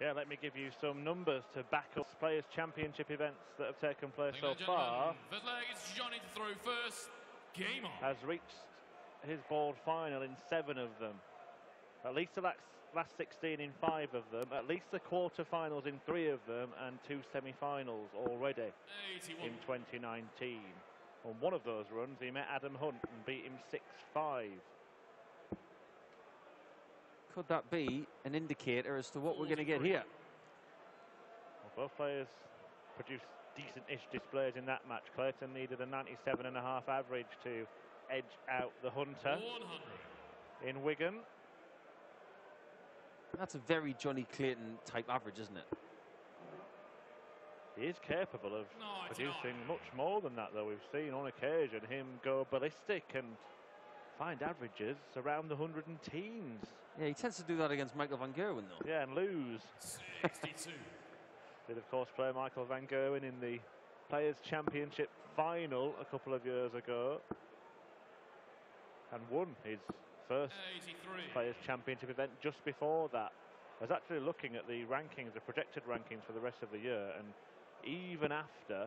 Yeah, let me give you some numbers to back up Players' Championship events that have taken place so far. First leg is Johnny to throw first. Game on. Has reached his board final in 7 of them. At least the last 16 in 5 of them. At least the quarter-finals in 3 of them. And 2 semi-finals already 81. in 2019. On one of those runs, he met Adam Hunt and beat him 6-5. Could that be an indicator as to what we're going to get here? Well, both players produced decent-ish displays in that match. Clayton needed a 97.5 average to edge out the Hunter 100. in Wigan. That's a very Johnny Clayton type average, isn't it? He is capable of 99. producing much more than that, though. We've seen on occasion him go ballistic and find averages around the 100 and teens. Yeah, he tends to do that against Michael van Gerwen, though. Yeah, and lose. 62. Did, of course, play Michael van Gerwen in the Players' Championship final a couple of years ago. And won his first 83. Players' Championship event just before that. I was actually looking at the rankings, the projected rankings for the rest of the year, and even after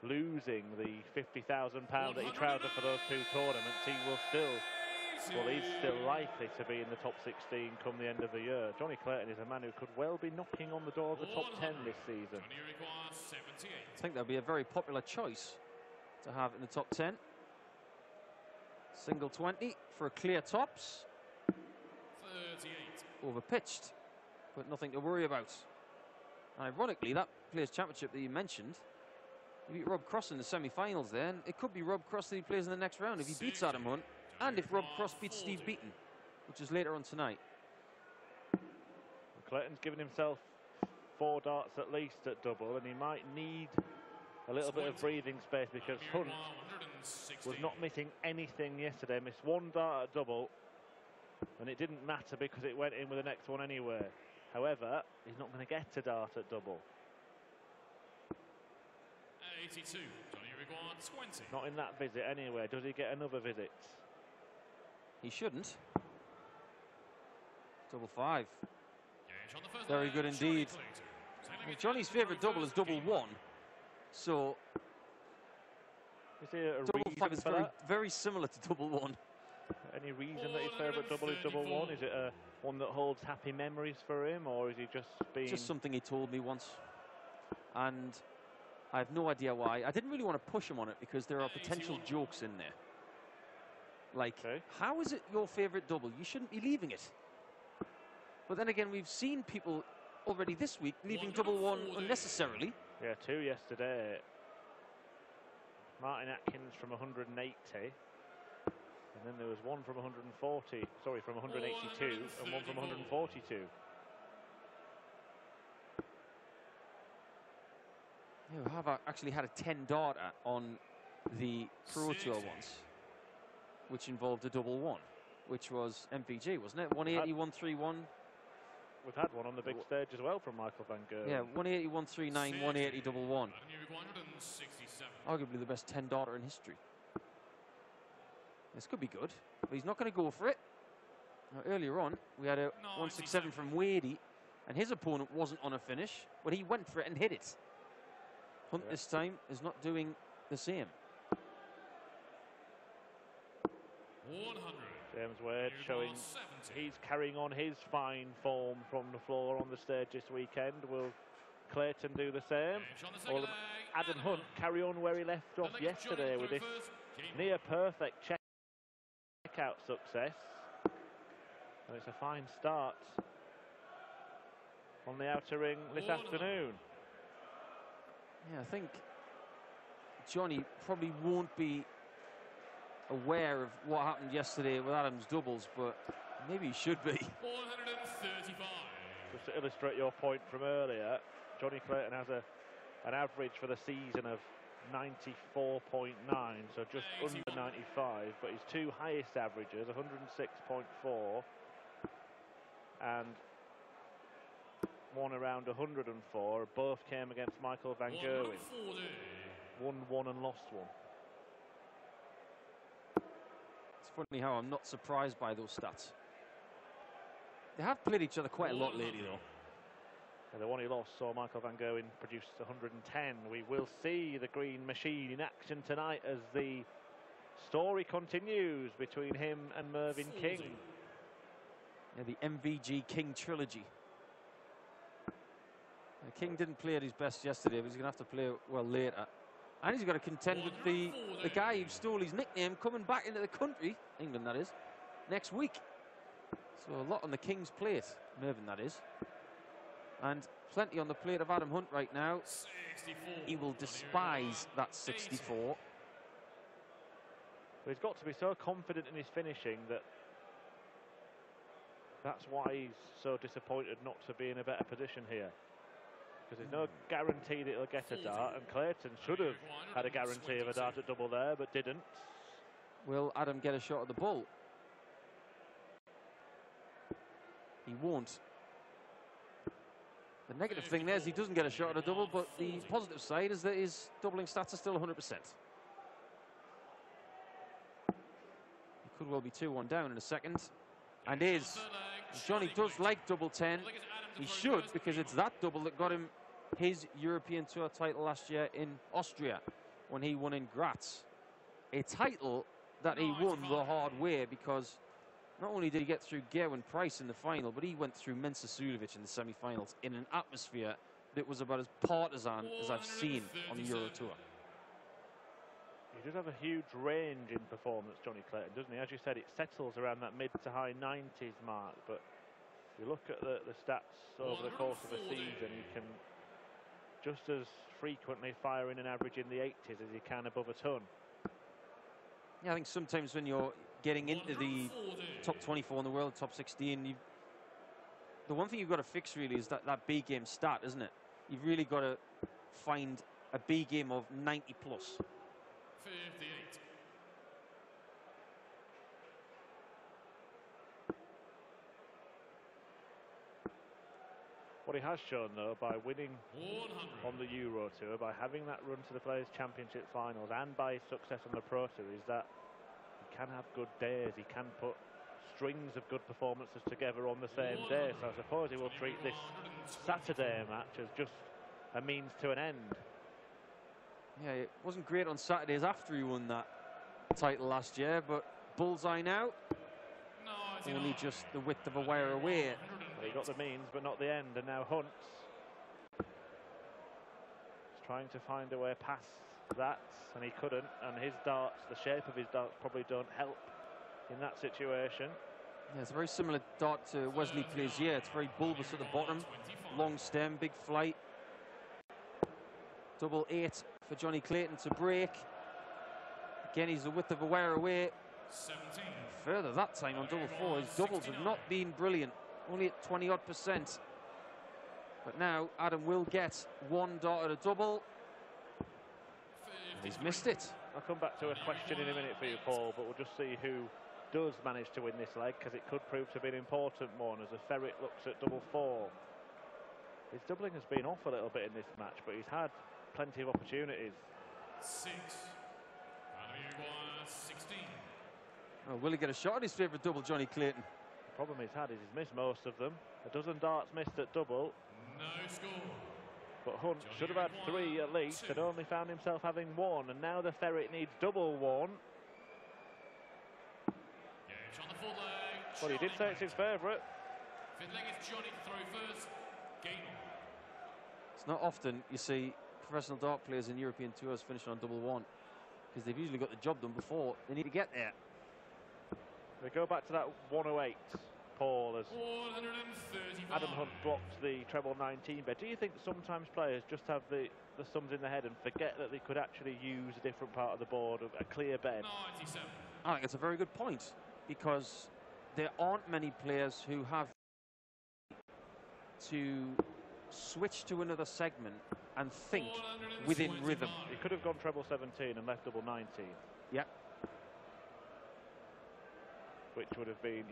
losing the £50,000 that he trousered for those 2 tournaments, he will still, well, he's still likely to be in the top 16 come the end of the year. Johnny Clayton is a man who could well be knocking on the door of the top 10 this season. Johnny requires 78. I think that'll be a very popular choice to have in the top 10. Single 20 for a clear tops. 38. Overpitched, but nothing to worry about. Ironically, that Players' Championship that you mentioned, he beat Rob Cross in the semi-finals there, and it could be Rob Cross that he plays in the next round if he beats Adam Hunt, and if Rob Cross beats Steve Beaton, which is later on tonight. Clayton's given himself 4 darts at least at double, and he might need a little bit of breathing space because Hunt was not missing anything yesterday. Missed 1 dart at double, and it didn't matter because it went in with the next one anyway. However, he's not going to get a dart at double. 82. Johnny requires 20. Not in that visit anyway. Does he get another visit? He shouldn't. Double 5. On the first Very leg, good indeed. Well, Johnny's favourite double is double 1. So is there a double 5 reason is for very similar to double 1. Any reason that his favourite double is double 1? Is it one that holds happy memories for him, or is he just being... Just something he told me once. And I have no idea why. I didn't really want to push him on it because there are potential jokes in there. Like, how is it your favourite double? You shouldn't be leaving it. But then again, we've seen people already this week leaving double 1 unnecessarily. Yeah, 2 yesterday. Martin Atkins from 180. And then there was one from 140, sorry, from 182, and one from 142. Yeah, we have actually had a 10 darter on the Pro Tour once, which involved a double 1, which was MPG, wasn't it? 180, 131. We've had one on the big stage as well from Michael van Gerwen. Yeah, 180, 139, 180, double 1. 167. Arguably the best 10 darter in history. This could be good, but he's not going to go for it. Now, earlier on, we had a 167 from Wadey, and his opponent wasn't on a finish, but he went for it and hit it. Hunt this time is not doing the same. 100. James Wade showing he's carrying on his fine form from the floor on the stage this weekend. Will Clayton do the same? Or Adam Hunt carry on where he left off yesterday with this near perfect checkout success? And it's a fine start on the outer ring this afternoon. Yeah, I think Johnny probably won't be aware of what happened yesterday with Adam's doubles, but maybe he should be. 135. Just to illustrate your point from earlier, Johnny Clayton has an average for the season of 94.9, so just under 95, but his 2 highest averages, 106.4 and one around 104, both came against Michael van Gerwen. 1-1 and lost 1. It's funny how I'm not surprised by those stats. They have played each other quite a lot lately, though. And the one he lost saw Michael van Gerwen produce 110. We will see the green machine in action tonight as the story continues between him and Mervyn King. Yeah, the MVG King trilogy. King didn't play at his best yesterday, but he's going to have to play well later. And he's got to contend with the guy who stole his nickname coming back into the country, England that is, next week. So a lot on the King's plate, Mervyn that is. And plenty on the plate of Adam Hunt right now. 64. He will despise that 64. Well, he's got to be so confident in his finishing that's why he's so disappointed not to be in a better position here. Because there's no guarantee that he'll get a dart, and Clayton should have had a guarantee of a dart at double there, but didn't. Will Adam get a shot at the ball? He won't. The negative thing there is he doesn't get a shot at a double, but the positive side is that his doubling stats are still 100%. He could well be 2-1 down in a second. And Johnny does like double 10. He should, because it's that double that got him his European Tour title last year in Austria when he won in Graz. A title that he won the hard way, because not only did he get through Gerwin Price in the final, but he went through Mensah Suljovic in the semi-finals in an atmosphere that was about as partisan as I've seen on the Euro Tour. He does have a huge range in performance, Johnny Clayton, doesn't he? As you said, it settles around that mid to high 90s mark, but if you look at the stats over the course of a season, he can just as frequently fire in an average in the 80s as he can above a ton. Yeah, I think sometimes when you're getting into the top 24 in the world, top 16, the one thing you've got to fix really is that B game stat, isn't it? You've really got to find a B game of 90 plus. 58. What he has shown, though, by winning 100. on the Euro Tour, by having that run to the Players' Championship finals, and by his success on the Pro Tour, is that he can have good days. He can put strings of good performances together on the same day. So I suppose he will treat this Saturday match as just a means to an end. Yeah, it wasn't great on Saturdays after he won that title last year, but bullseye now. Only just the width of a wire away. Well, he got the means, but not the end, and now Hunt is trying to find a way past that, and he couldn't, and his darts, the shape of his darts probably don't help in that situation. Yeah, it's a very similar dart to Wesley Plaisier. It's very bulbous at the bottom, long stem, big flight. Double 8 for Johnny Clayton to break. Again, he's the width of a wire away. 17. Further that time on double 4. His doubles have not been brilliant, only at 20-odd%. But now Adam will get one dart at a double. He's missed it. I'll come back to a question in a minute for you, Paul, but we'll just see who does manage to win this leg, because it could prove to be an important one as a Ferret looks at double 4. His doubling has been off a little bit in this match, but he's had plenty of opportunities. 6. Uruguay 16. Oh, will he get a shot at his favourite double, Johnny Clayton? The problem he's had is he's missed most of them. A dozen darts missed at double. No score. But Hunt should have had 3 at least, and only found himself having 1. And now the Ferret needs double 1. Gage on the full leg. Well, he did say it's his favourite. Fifth leg is Johnny to throw first. Game on. It's not often you see professional dart players in European tours finishing on double 1, because they've usually got the job done before they need to get there. We go back to that 108, Paul, as 135. Adam Hunt blocked the treble 19 bed. Do you think sometimes players just have the sums in their head and forget that they could actually use a different part of the board, a clear bed? 97. I think it's a very good point, because there aren't many players who have to switch to another segment and think within rhythm. He could have gone treble 17 and left double 19. Yep. Which would have been,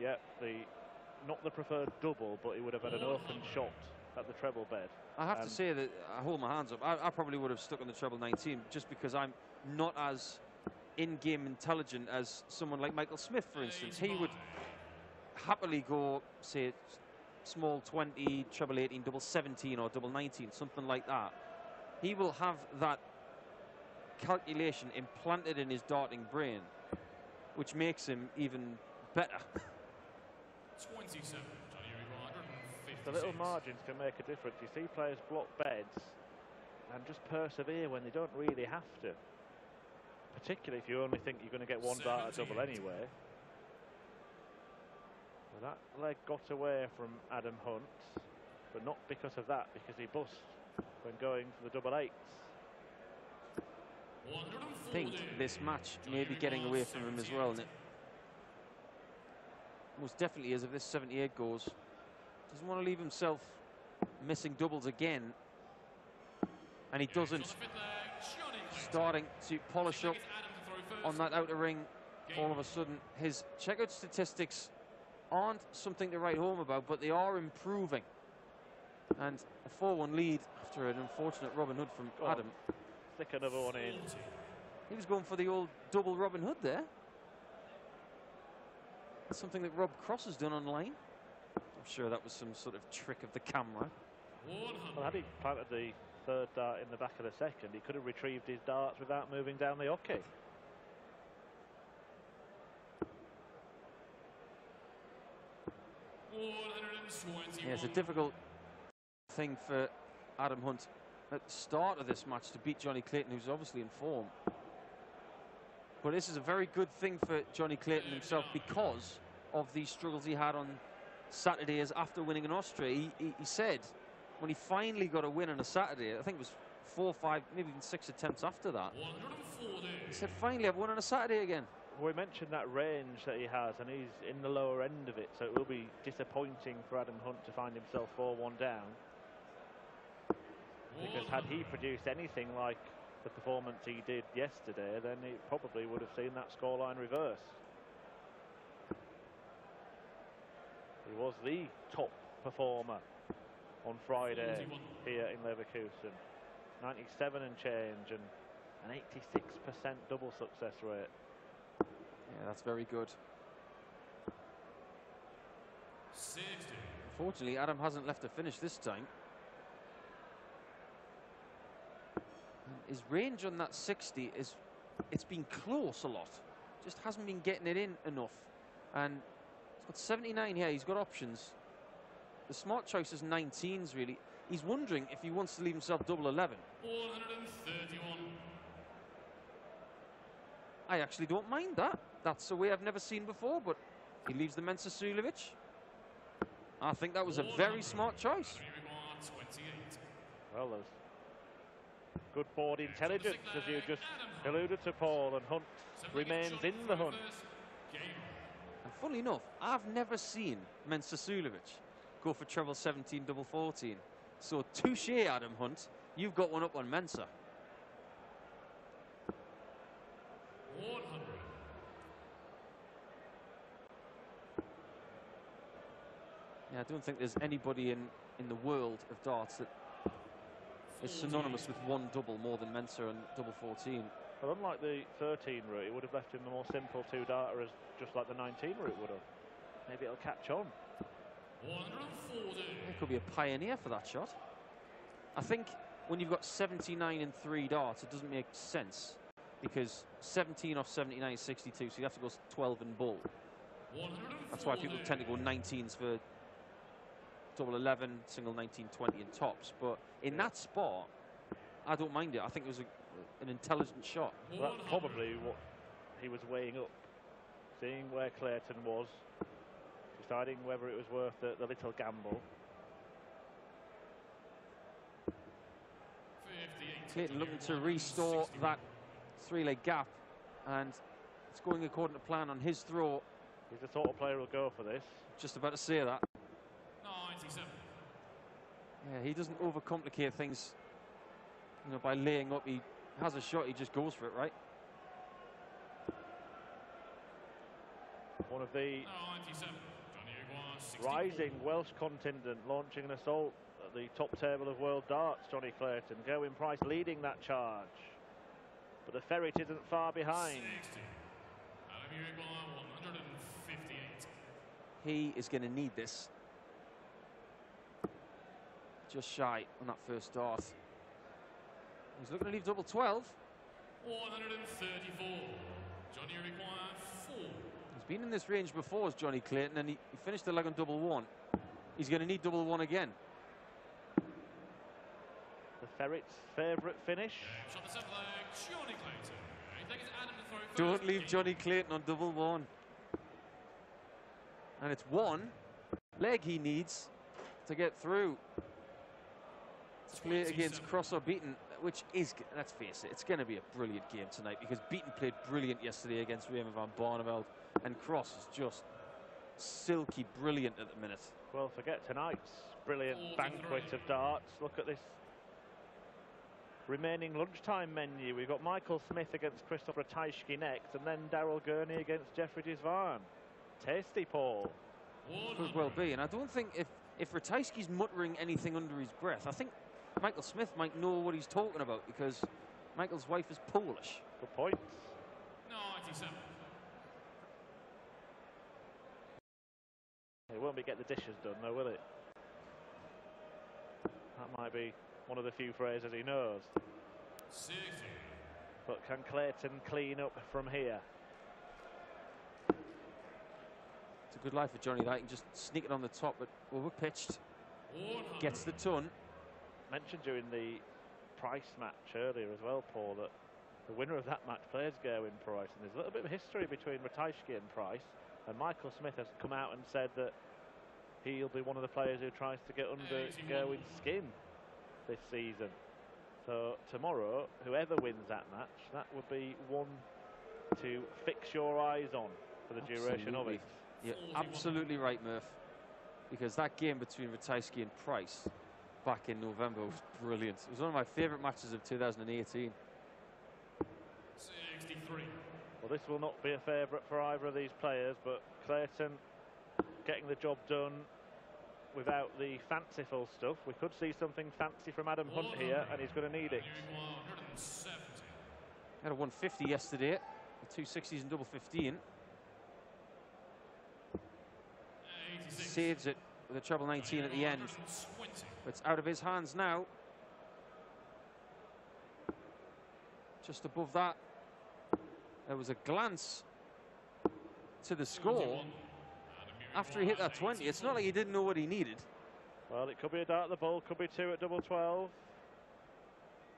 not the preferred double, but he would have had an open shot at the treble bed. I have to say that I hold my hands up. I probably would have stuck on the treble 19, just because I'm not as in-game intelligent as someone like Michael Smith, for instance. He would happily go, say, small 20, treble 18, double 17 or double 19, something like that, he will have that calculation implanted in his darting brain, which makes him even better. 27. The little margins can make a difference. You see players block beds and just persevere when they don't really have to. Particularly if you only think you're going to get one dart double anyway. Well, that leg got away from Adam Hunt, but not because of that, because he bust when going for the double eights. I think this match may be getting away from him as well, and it most definitely is if this 78 goes. Doesn't want to leave himself missing doubles again, and he doesn't. Starting to polish up on that outer ring. All of a sudden, his checkout statistics aren't something to write home about, but they are improving. And a 4-1 lead after an unfortunate Robin Hood from Adam. Stick another one in. He was going for the old double Robin Hood there. That's something that Rob Cross has done online. I'm sure that was some sort of trick of the camera. Well, had he planted the third dart in the back of the second, he could have retrieved his darts without moving down the hockey. Yeah, it's a difficult thing for Adam Hunt at the start of this match to beat Johnny Clayton, who's obviously in form. But this is a very good thing for Johnny Clayton himself because of the struggles he had on Saturdays after winning in Austria. He said when he finally got a win on a Saturday, I think it was 4, 5, maybe even 6 attempts after that, he said, finally I've won on a Saturday again. We mentioned that range that he has, and he's in the lower end of it, so it will be disappointing for Adam Hunt to find himself 4-1 down. Because had he produced anything like the performance he did yesterday, then he probably would have seen that scoreline reverse. He was the top performer on Friday here in Leverkusen. 97 and change and an 86% double success rate. Yeah, that's very good. 60. Unfortunately, Adam hasn't left a finish this time. His range on that 60 is, it's been close a lot. Just hasn't been getting it in enough. And he's got 79 here, he's got options. The smart choice is 19s really. He's wondering if he wants to leave himself double 11. 131. I actually don't mind that. That's a way I've never seen before, but he leaves the Mensa Sulevic. I think that was a very smart choice. Well, there's good board intelligence, as you just alluded to, Paul, and Hunt remains in the hunt. And funnily enough, I've never seen Mensa Sulevic go for treble 17, double 14. So touche, Adam Hunt. You've got one up on Mensa. 100. Yeah, I don't think there's anybody in the world of darts that is synonymous with one double more than Mensa and double 14. Well, unlike the 13 route, it would have left him a more simple two-darter, as just like the 19 route would have. Maybe it'll catch on. 140. He could be a pioneer for that shot. I think when you've got 79 and 3 darts, it doesn't make sense because 17 off 79 is 62, so you have to go 12 and bull. That's why people tend to go 19s for double 11, single 19, 20 and tops. But in that spot, I don't mind it. I think it was an intelligent shot. Well, that's probably what he was weighing up, seeing where Clayton was, deciding whether it was worth the little gamble. Clayton looking to restore that 3-leg gap, and it's going according to plan on his throw. He's the sort of player who'll go for this. Just about to say that. 97. Yeah, he doesn't overcomplicate things, you know, by laying up. He has a shot, he just goes for it, right? One of the 97. rising Welsh contingent launching an assault at the top table of world darts, Johnny Clayton. Gerwyn Price leading that charge. But the ferret isn't far behind. 60. 158. He is going to need this. just shy on that first dart. He's looking to leave double 12. 134. Johnny requires 4. He's been in this range before as Johnny Clayton, and he finished the leg on double 1. He's going to need double 1 again. The Ferret's favourite finish. Shot the set leg, Johnny Clayton. He takes Adam to throw first. Don't leave Johnny Clayton on double 1. And it's 1 leg he needs to get through. To play against Cross or Beaton, which is, let's face it, it's going to be a brilliant game tonight, because Beaton played brilliant yesterday against Raymond van Barneveld, and Cross is just silky brilliant at the minute. Well, forget tonight's brilliant banquet of darts. Look at this remaining lunchtime menu. We've got Michael Smith against Christopher Ratajski next, and then Daryl Gurney against Jeffrey Disvan. Tasty, Paul. Could well be, and I don't think if Ratajski's muttering anything under his breath, I think Michael Smith might know what he's talking about, because Michael's wife is Polish. Good points. 97. It won't be get the dishes done, though, will it? That might be one of the few phrases he knows. 60. But can Clayton clean up from here? It's a good life for Johnny. That he can just sneak it on the top, but overpitched. 100. Gets the ton. Mentioned during the Price match earlier as well, Paul, that the winner of that match plays Gerwyn Price, and there's a little bit of history between Ratajski and Price, and Michael Smith has come out and said that he'll be one of the players who tries to get under Gerwyn's skin this season. So tomorrow, whoever wins that match, that would be one to fix your eyes on for the duration of it. You're absolutely right, Murph, because that game between Ratajski and Price back in November was brilliant. It was one of my favourite matches of 2018. 63. Well, this will not be a favourite for either of these players, but Clayton getting the job done without the fanciful stuff. We could see something fancy from Adam Hunt here, and he's going to need it. Had a 150 yesterday, the 260s and double 15. Saves it with a treble 19 at the end. But it's out of his hands now. Just above that, there was a glance to the score after he hit that 20. It's not like he didn't know what he needed. Well, it could be a dart at the ball, could be 2 at double 12.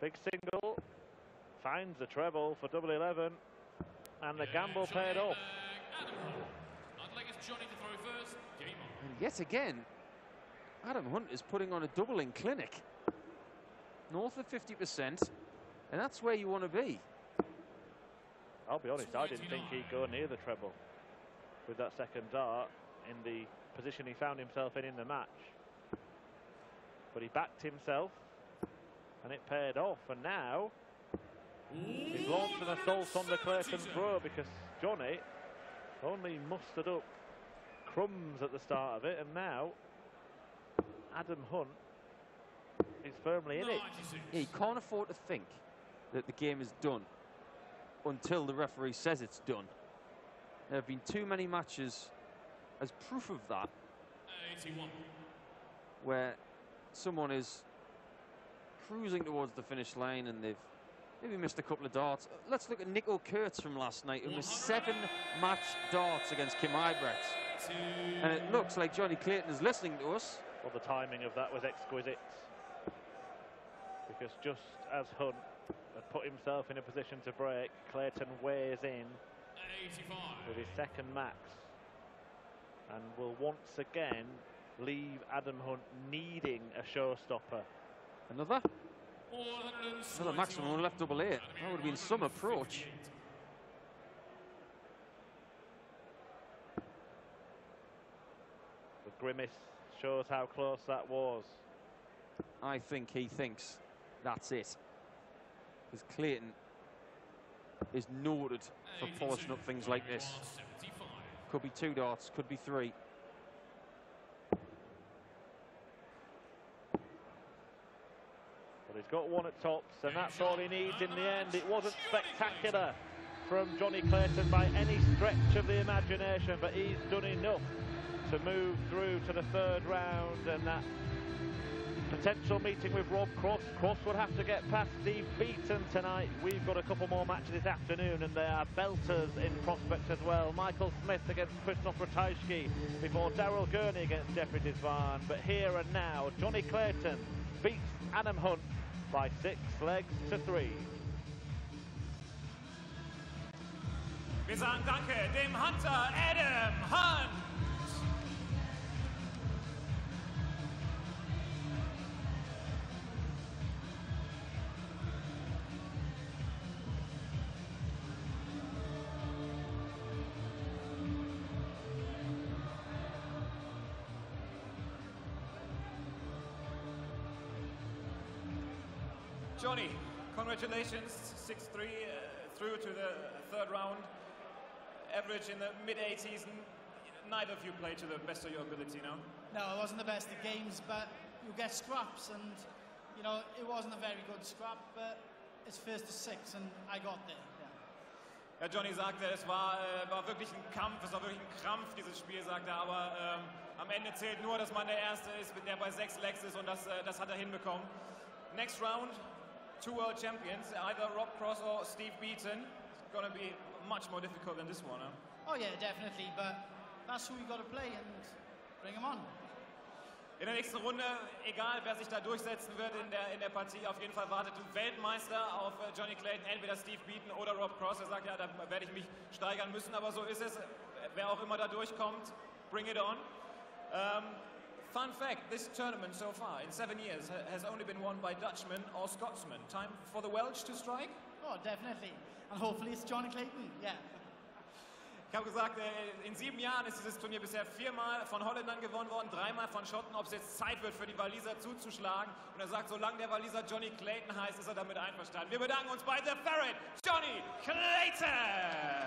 Big single, finds the treble for double 11, and the gamble paid off. And yet again, Adam Hunt is putting on a doubling clinic. North of 50%, and that's where you want to be. I'll be honest, I didn't think he'd go near the treble with that second dart in the position he found himself in the match. But he backed himself, and it paid off. And now he's launched an assault on the Clayton throw, because Johnny only mustered up crumbs at the start of it, and now Adam Hunt is firmly in it. Yeah, you can't afford to think that the game is done until the referee says it's done. There have been too many matches as proof of that, 81. where someone is cruising towards the finish line and they've maybe missed a couple of darts. Let's look at Nico Kurtz from last night, who missed 7 match darts against Kim Ibrecht. And it looks like Johnny Clayton is listening to us. Well, the timing of that was exquisite, because just as Hunt had put himself in a position to break, Clayton weighs in 85. with his second max, and will once again leave Adam Hunt needing a showstopper. Another maximum, left double 8. That would have been some approach. The grimace shows how close that was. I think he thinks that's it, because Clayton is noted for polishing up things like this. Could be 2 darts, could be 3. But he's got 1 at tops, and that's all he needs in the end. It wasn't spectacular from Johnny Clayton by any stretch of the imagination, but he's done enough to move through to the 3rd round, and that Potential meeting with Rob Cross. Cross would have to get past Steve Beaton tonight. We've got a couple more matches this afternoon, and there are belters in prospect as well. Michael Smith against Krzysztof Ratajski before Daryl Gurney against Jeffrey Disvan. But here and now, Johnny Clayton beats Adam Hunt by 6 legs to 3. Wir sagen Danke dem Hunter Adam Hunt. Johnny, congratulations, 6-3 through to the third round. Average in the mid-80s, and neither of you played to the best of your ability, no? No, it wasn't the best of games, but you get scraps, and, you know, it wasn't a very good scrap, but it's first to 6, and I got there. Ja, Johnny sagte, es war wirklich ein Kampf, es war wirklich ein Krampf, dieses Spiel, sagt er, aber am Ende zählt nur, dass man der Erste ist, der bei 6 Legs ist, und das hat er hinbekommen. Next round, 2 world champions, either Rob Cross or Steve Beaton. It's going to be much more difficult than this one, huh? Oh yeah, definitely, but that's who we got to play, and bring them on. In der nächsten Runde, egal wer sich da durchsetzen wird in der Partie, auf jeden Fall wartet Weltmeister auf Johnny Clayton, entweder Steve Beaton oder Rob Cross. Er sagt, ja, da werde ich mich steigern müssen, aber so ist es. Wer auch immer da durchkommt, bring it on. Fun fact, this tournament so far, in 7 years, has only been won by Dutchmen or Scotsmen. Time for the Welsh to strike? Oh, definitely. And hopefully it's Johnny Clayton, yeah. Ich habe gesagt, in 7 Jahren ist dieses Turnier bisher 4-mal von Holländern gewonnen worden, 3-mal von Schotten, ob es jetzt Zeit wird für die Waliser zuzuschlagen. Und er sagt, solange der Waliser Johnny Clayton heißt, ist er damit einverstanden. Wir bedanken uns bei The Ferret, Johnny Clayton!